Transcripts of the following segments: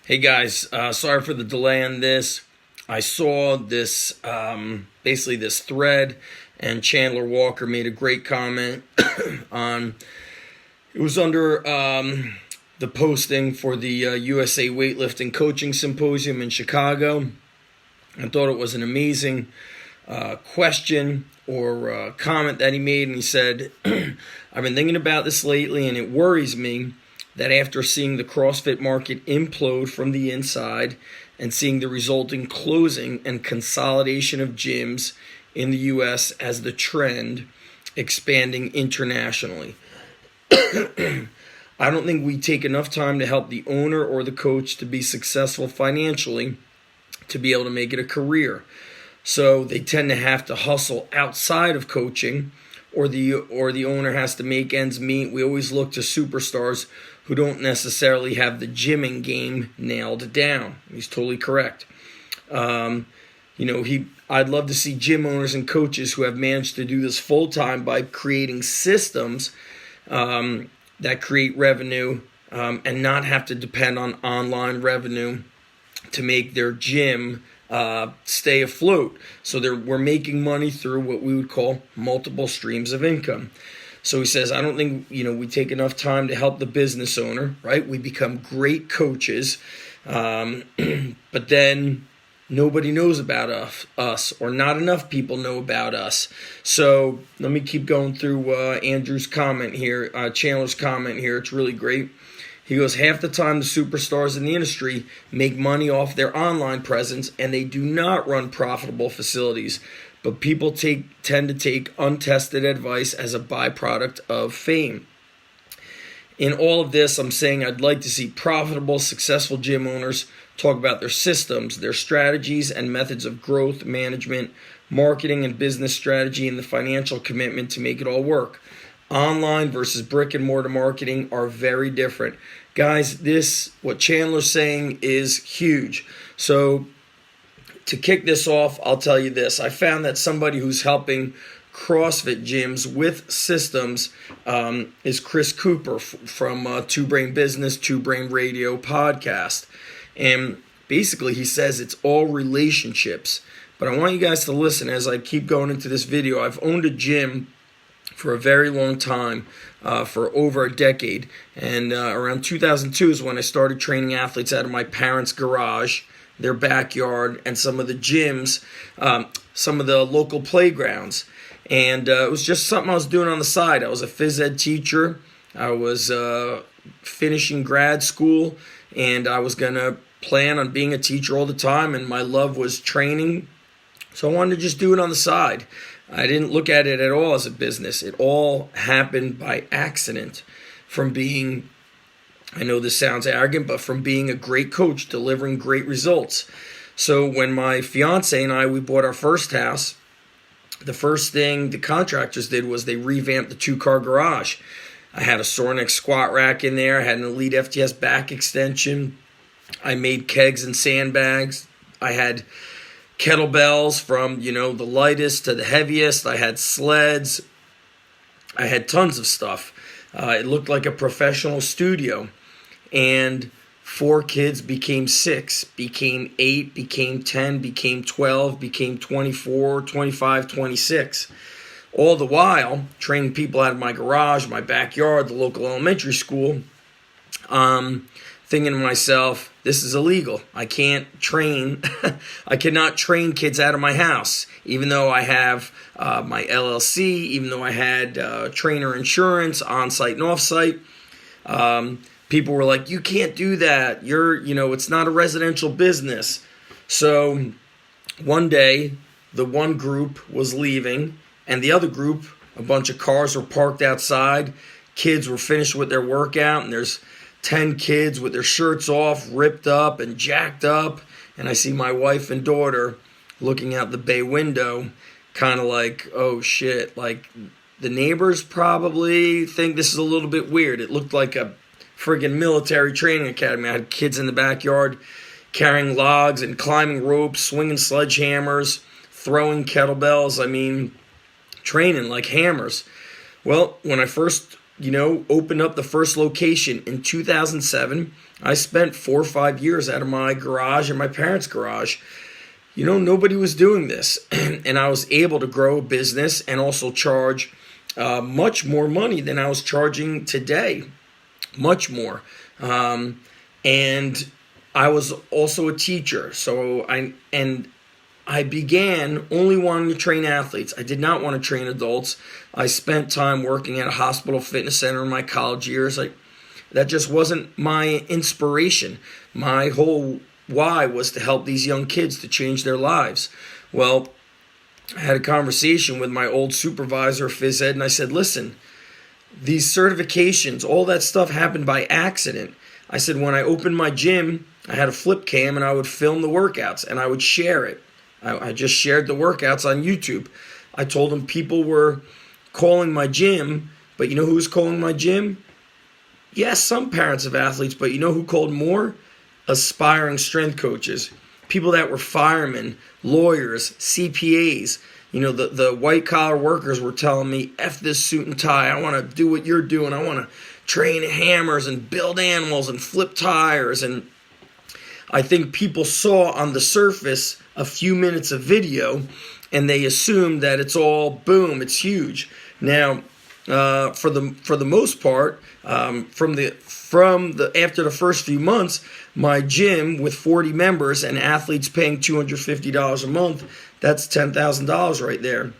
Hey guys, sorry for the delay on this. I saw this, basically this thread, and Chandler Walker made a great comment on, it was under the posting for the USA Weightlifting Coaching Symposium in Chicago. I thought it was an amazing question or comment that he made, and he said, I've been thinking about this lately, and it worries me that after seeing the CrossFit market implode from the inside and seeing the resulting closing and consolidation of gyms in the U.S. as the trend, expanding internationally. I don't think we take enough time to help the owner or the coach to be successful financially to be able to make it a career. So they tend to have to hustle outside of coaching, or the owner has to make ends meet. We always look to superstars who don't necessarily have the gymming game nailed down. He's totally correct. I'd love to see gym owners and coaches who have managed to do this full time by creating systems that create revenue and not have to depend on online revenue to make their gym stay afloat. So we're making money through what we would call multiple streams of income. So he says, I don't think, we take enough time to help the business owner, right? We become great coaches, but then nobody knows about us, or not enough people know about us. So let me keep going through Andrew's comment here, Chandler's comment here. It's really great. He goes, half the time the superstars in the industry make money off their online presence, and they do not run profitable facilities. But people tend to take untested advice as a byproduct of fame. In all of this, I'm saying I'd like to see profitable, successful gym owners talk about their systems, their strategies and methods of growth, management, marketing and business strategy, and the financial commitment to make it all work. Online versus brick and mortar marketing are very different. Guys, what Chandler's saying is huge. So to kick this off, I'll tell you this. I found that somebody who's helping CrossFit gyms with systems is Chris Cooper from Two Brain Business, Two Brain Radio podcast. And basically he says it's all relationships. But I want you guys to listen as I keep going into this video. I've owned a gym for a very long time, for over a decade. And around 2002 is when I started training athletes out of my parents' garage, their backyard, and some of the gyms, some of the local playgrounds. And it was just something I was doing on the side. I was a phys ed teacher. I was finishing grad school, and I was going to plan on being a teacher all the time, and my love was training. So I wanted to just do it on the side. I didn't look at it at all as a business. It all happened by accident from being, I know this sounds arrogant, but from being a great coach, delivering great results. So when my fiance and we bought our first house, the first thing the contractors did was they revamped the 2-car garage. I had a Sornex squat rack in there. I had an Elite FTS back extension. I made kegs and sandbags. I had kettlebells from, the lightest to the heaviest. I had sleds. I had tons of stuff. It looked like a professional studio. And 4 kids became 6, became 8, became 10, became 12, became 24, 25, 26. All the while, training people out of my garage, my backyard, the local elementary school, thinking to myself, this is illegal. I can't train. I cannot train kids out of my house, even though I have my LLC, even though I had trainer insurance on-site and off-site. People were like, you can't do that. It's not a residential business. So one day, the one group was leaving, and the other group, a bunch of cars were parked outside. Kids were finished with their workout, and there's 10 kids with their shirts off, ripped up and jacked up. And I see my wife and daughter looking out the bay window, kind of like, oh shit. Like, the neighbors probably think this is a little bit weird. It looked like a friggin' military training academy. I had kids in the backyard carrying logs and climbing ropes, swinging sledgehammers, throwing kettlebells. Training like hammers. Well, when I first opened up the first location in 2007. I spent 4 or 5 years out of my garage and my parents' garage. Nobody was doing this. And I was able to grow a business and also charge much more money than I was charging today. Much more. And I was also a teacher. So I began only wanting to train athletes. I did not want to train adults. I spent time working at a hospital fitness center in my college years. That just wasn't my inspiration. My whole why was to help these young kids to change their lives. Well, I had a conversation with my old supervisor, phys ed, and I said, listen, these certifications, all that stuff happened by accident. I said, when I opened my gym, I had a flip cam and I would film the workouts and I would share it. I just shared the workouts on YouTube. I told them people were calling my gym, but you know who was calling my gym? Yes, some parents of athletes, but you know who called more? Aspiring strength coaches. People that were firemen, lawyers, CPAs. The white-collar workers were telling me, F this suit and tie. I want to do what you're doing. I want to train hammers and build animals and flip tires. And I think people saw on the surface a few minutes of video, and they assumed that it's all boom, it's huge. Now, for the most part, after the first few months, my gym with 40 members and athletes paying $250 a month, that's $10,000 right there.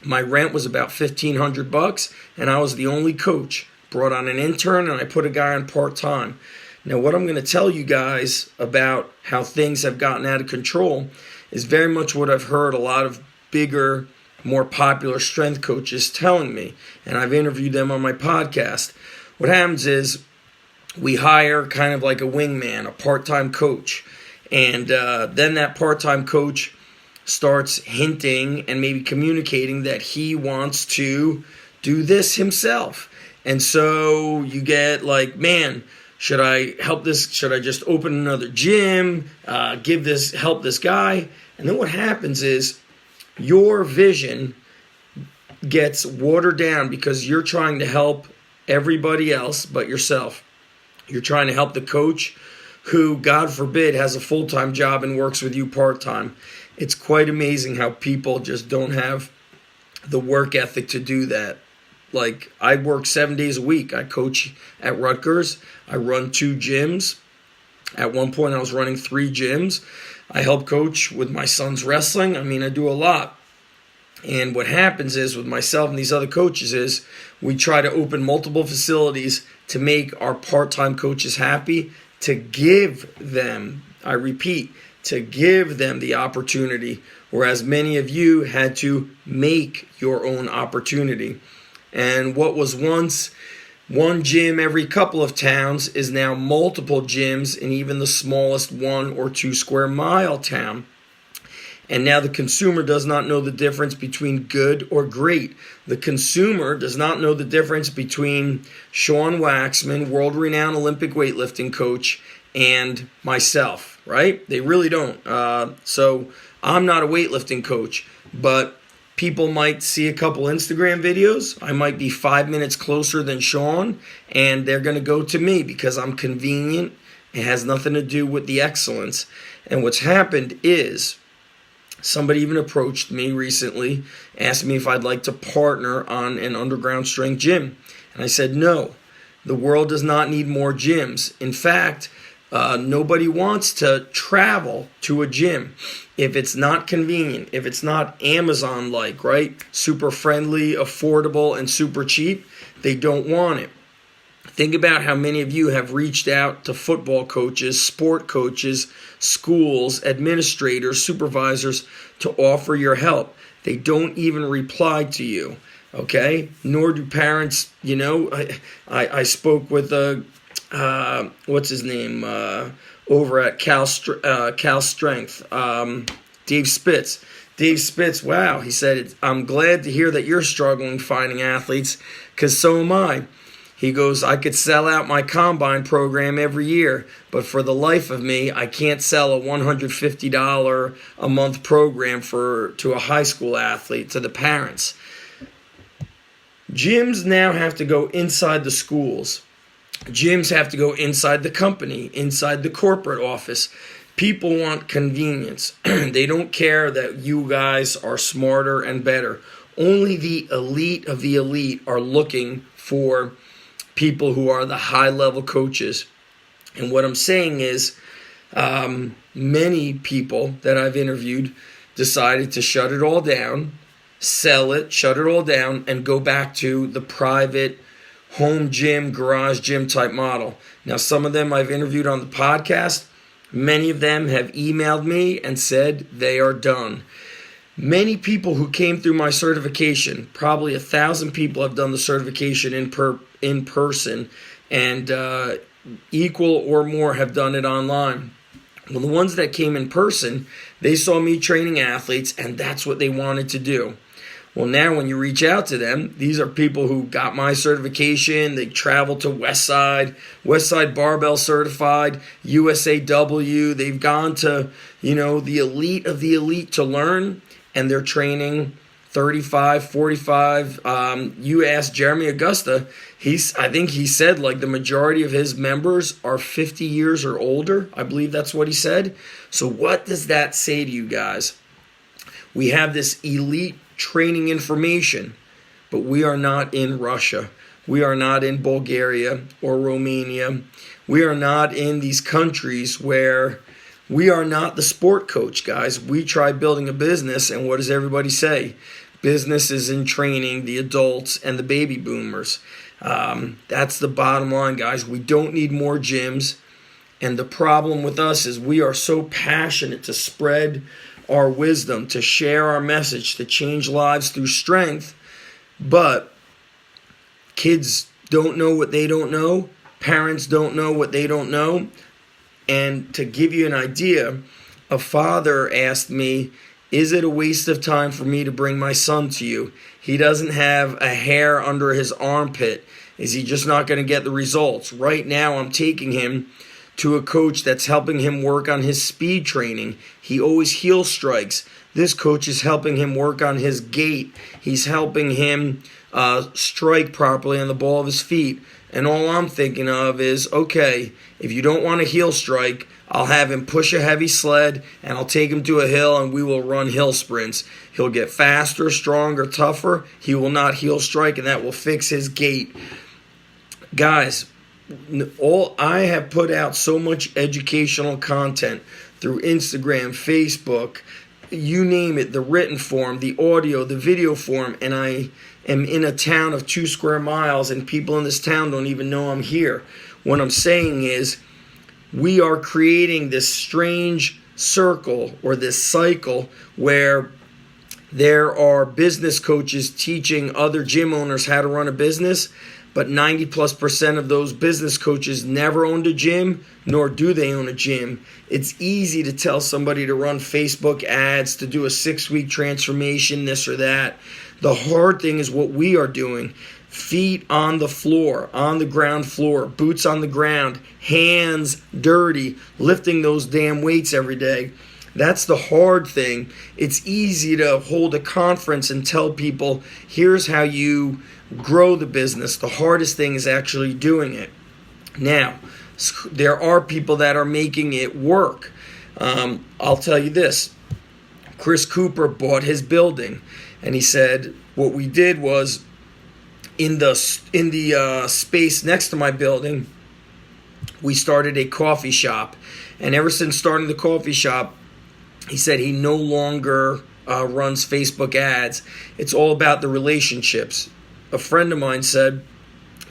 My rent was about $1,500, and I was the only coach. Brought on an intern, and I put a guy on part-time. Now, what I'm going to tell you guys about how things have gotten out of control is very much what I've heard a lot of bigger, more popular strength coaches telling me, and I've interviewed them on my podcast. What happens is we hire kind of like a wingman, a part-time coach, and then that part-time coach starts hinting and maybe communicating that he wants to do this himself. And so you get like, man, should I help this? Should I just open another gym? Help this guy? And then what happens is your vision gets watered down because you're trying to help everybody else but yourself. You're trying to help the coach who, God forbid, has a full-time job and works with you part-time. It's quite amazing how people just don't have the work ethic to do that. Like, I work 7 days a week. I coach at Rutgers. I run 2 gyms. At one point, I was running 3 gyms. I help coach with my son's wrestling. I do a lot. And what happens is with myself and these other coaches is we try to open multiple facilities to make our part-time coaches happy, to give them, I repeat, to give them the opportunity, whereas many of you had to make your own opportunity. And what was once one gym every couple of towns is now multiple gyms in even the smallest 1 or 2 square mile town. And now the consumer does not know the difference between good or great. The consumer does not know the difference between Sean Waxman, world-renowned Olympic weightlifting coach, and myself, right? They really don't. So I'm not a weightlifting coach, but people might see a couple Instagram videos. I might be 5 minutes closer than Sean, and they're going to go to me because I'm convenient. It has nothing to do with the excellence. And what's happened is somebody even approached me recently, asked me if I'd like to partner on an underground strength gym. And I said, no, the world does not need more gyms. In fact, nobody wants to travel to a gym if it's not convenient, if it's not Amazon-like, right? Super friendly, affordable, and super cheap. They don't want it. Think about how many of you have reached out to football coaches, sport coaches, schools, administrators, supervisors to offer your help. They don't even reply to you, okay? Nor do parents, I spoke with what's his name, over at Cal Strength, Dave Spitz. Dave Spitz, wow, he said, I'm glad to hear that you're struggling finding athletes, because so am I. He goes, I could sell out my combine program every year, but for the life of me, I can't sell a $150 a month program to a high school athlete, to the parents. Gyms now have to go inside the schools. Gyms have to go inside the company, inside the corporate office. People want convenience. They don't care that you guys are smarter and better. Only the elite of the elite are looking for people who are the high-level coaches. And what I'm saying is, many people that I've interviewed decided to shut it all down, sell it, shut it all down, and go back to the private home gym, garage gym type model. Now, some of them I've interviewed on the podcast. Many of them have emailed me and said they are done. Many people who came through my certification, probably 1,000 people have done the certification in person, and equal or more have done it online. Well, the ones that came in person, they saw me training athletes, and that's what they wanted to do. Well, now when you reach out to them, these are people who got my certification. They traveled to Westside Barbell Certified, USAW. They've gone to, the elite of the elite to learn, and they're training 35, 45. You asked Jeremy Augusta, I think he said like the majority of his members are 50 years or older. I believe that's what he said. So what does that say to you guys? We have this elite training information, but we are not in Russia. We are not in Bulgaria or Romania. We are not in these countries where we are not the sport coach, guys. We try building a business, and what does everybody say? Business is in training the adults and the baby boomers. That's the bottom line, guys. We don't need more gyms. And the problem with us is we are so passionate to spread our wisdom, to share our message, to change lives through strength. But kids don't know what they don't know. Parents don't know what they don't know. And to give you an idea, a father asked me, is it a waste of time for me to bring my son to you? He doesn't have a hair under his armpit. Is he just not going to get the results? Right now, I'm taking him to a coach that's helping him work on his speed training. He always heel strikes. This coach is helping him work on his gait. He's helping him strike properly on the ball of his feet. And all I'm thinking of is, okay, if you don't want a heel strike, I'll have him push a heavy sled, and I'll take him to a hill, and we will run hill sprints. He'll get faster, stronger, tougher. He will not heel strike, and that will fix his gait. Guys, I have put out so much educational content through Instagram, Facebook, you name it, the written form, the audio, the video form, and I am in a town of 2 square miles, and people in this town don't even know I'm here. What I'm saying is, we are creating this strange circle or this cycle where there are business coaches teaching other gym owners how to run a business, but 90+% of those business coaches never owned a gym, nor do they own a gym. It's easy to tell somebody to run Facebook ads, to do a 6-week transformation, this or that. The hard thing is what we are doing. Feet on the floor, on the ground floor, boots on the ground, hands dirty, lifting those damn weights every day. That's the hard thing. It's easy to hold a conference and tell people, here's how you grow the business. The hardest thing is actually doing it. Now, there are people that are making it work. I'll tell you this. Chris Cooper bought his building, and he said, what we did was, in the space next to my building, we started a coffee shop. And ever since starting the coffee shop, he said he no longer runs Facebook ads. It's all about the relationships. A friend of mine said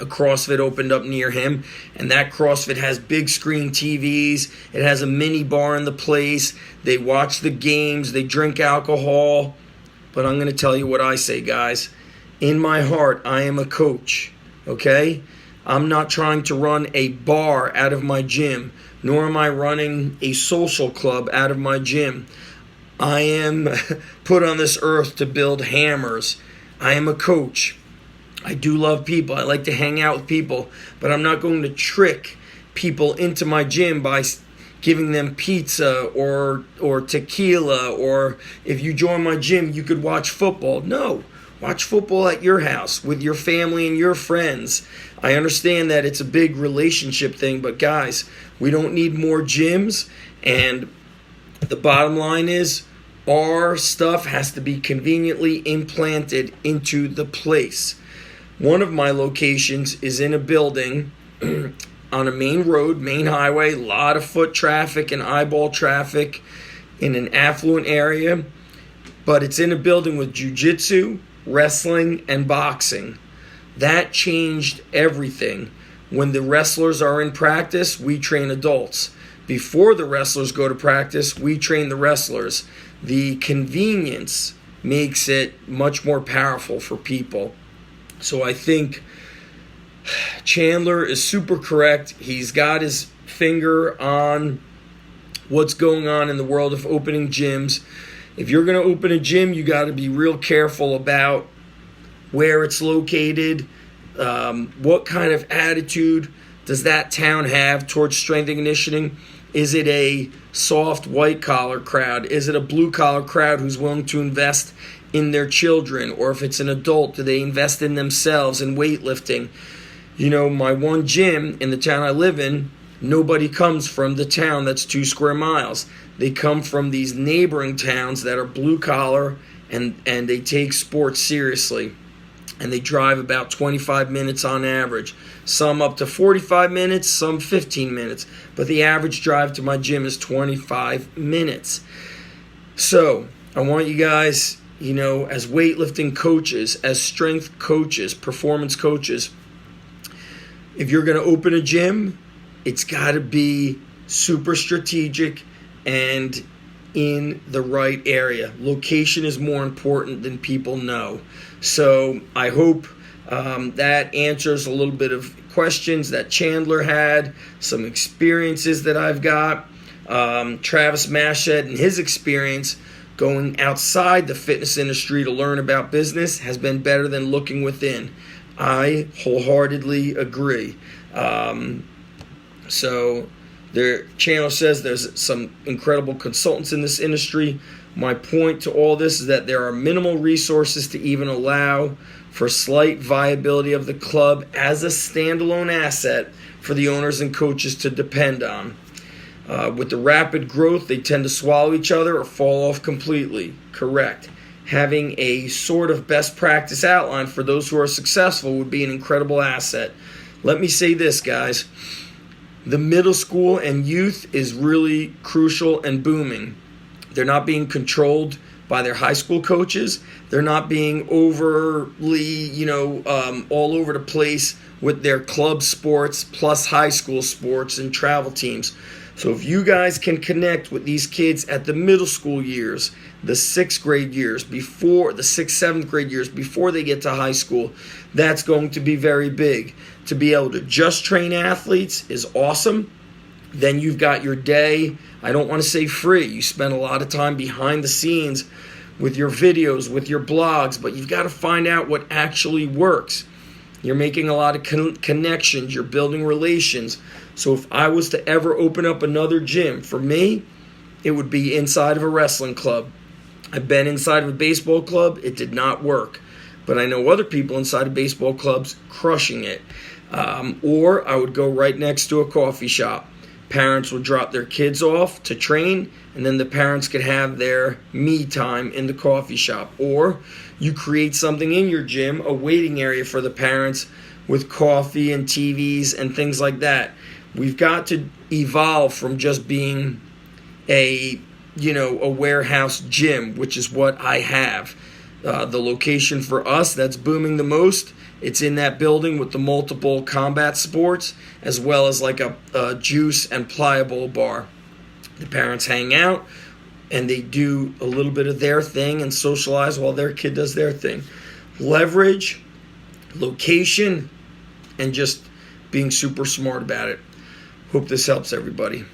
a CrossFit opened up near him, and that CrossFit has big screen TVs. It has a mini bar in the place. They watch the games. They drink alcohol. But I'm going to tell you what I say, guys. In my heart, I am a coach, okay? I'm not trying to run a bar out of my gym, nor am I running a social club out of my gym. I am put on this earth to build hammers. I am a coach. I do love people. I like to hang out with people, but I'm not going to trick people into my gym by giving them pizza or tequila, or if you join my gym, you could watch football. No. Watch football at your house with your family and your friends. I understand that it's a big relationship thing, but guys, we don't need more gyms. And the bottom line is, our stuff has to be conveniently implanted into the place. One of my locations is in a building on a main road, main highway, a lot of foot traffic and eyeball traffic in an affluent area, but it's in a building with jiu-jitsu, wrestling, and boxing. That changed everything. When the wrestlers are in practice, we train adults. Before the wrestlers go to practice, we train the wrestlers. The convenience makes it much more powerful for people. So I think Chandler is super correct. He's got his finger on what's going on in the world of opening gyms. If you're going to open a gym, you got to be real careful about where it's located, what kind of attitude does that town have towards strength and conditioning. Is it a soft white-collar crowd? Is it a blue-collar crowd who's willing to invest in their children? Or if it's an adult, do they invest in themselves in weightlifting? You know, my one gym in the town I live in, nobody comes from the town that's 2 square miles. They come from these neighboring towns that are blue-collar, and they take sports seriously. And they drive about 25 minutes on average. Some up to 45 minutes, some 15 minutes. But the average drive to my gym is 25 minutes. So, I want you guys, you know, as weightlifting coaches, as strength coaches, performance coaches, if you're going to open a gym, it's got to be super strategic and in the right area. Location is more important than people know. So I hope that answers a little bit of questions that Chandler had, some experiences that I've got. Travis Mashett and his experience going outside the fitness industry to learn about business has been better than looking within. I wholeheartedly agree. So their channel says there's some incredible consultants in this industry. My point to all this is that there are minimal resources to even allow for slight viability of the club as a standalone asset for the owners and coaches to depend on. With the rapid growth, they tend to swallow each other or fall off completely. Correct. Having a sort of best practice outline for those who are successful would be an incredible asset. Let me say this, guys. The middle school and youth is really crucial and booming. They're not being controlled by their high school coaches. They're not being overly, all over the place with their club sports plus high school sports and travel teams. So if you guys can connect with these kids at the middle school years, the 6th grade years, before the 6th, 7th grade years, before they get to high school, that's going to be very big. To be able to just train athletes is awesome. Then you've got your day, I don't want to say free. You spend a lot of time behind the scenes with your videos, with your blogs, but you've got to find out what actually works. You're making a lot of connections. You're building relations. So if I was to ever open up another gym, for me, it would be inside of a wrestling club. I've been inside of a baseball club. It did not work. But I know other people inside of baseball clubs crushing it. Or I would go right next to a coffee shop. Parents would drop their kids off to train, and then the parents could have their me time in the coffee shop. Or you create something in your gym, a waiting area for the parents with coffee and TVs and things like that. We've got to evolve from just being a warehouse gym, which is what I have. The location for us that's booming the most, it's in that building with the multiple combat sports, as well as like a juice and pliable bar. The parents hang out, and they do a little bit of their thing and socialize while their kid does their thing. Leverage, location, and just being super smart about it. Hope this helps everybody.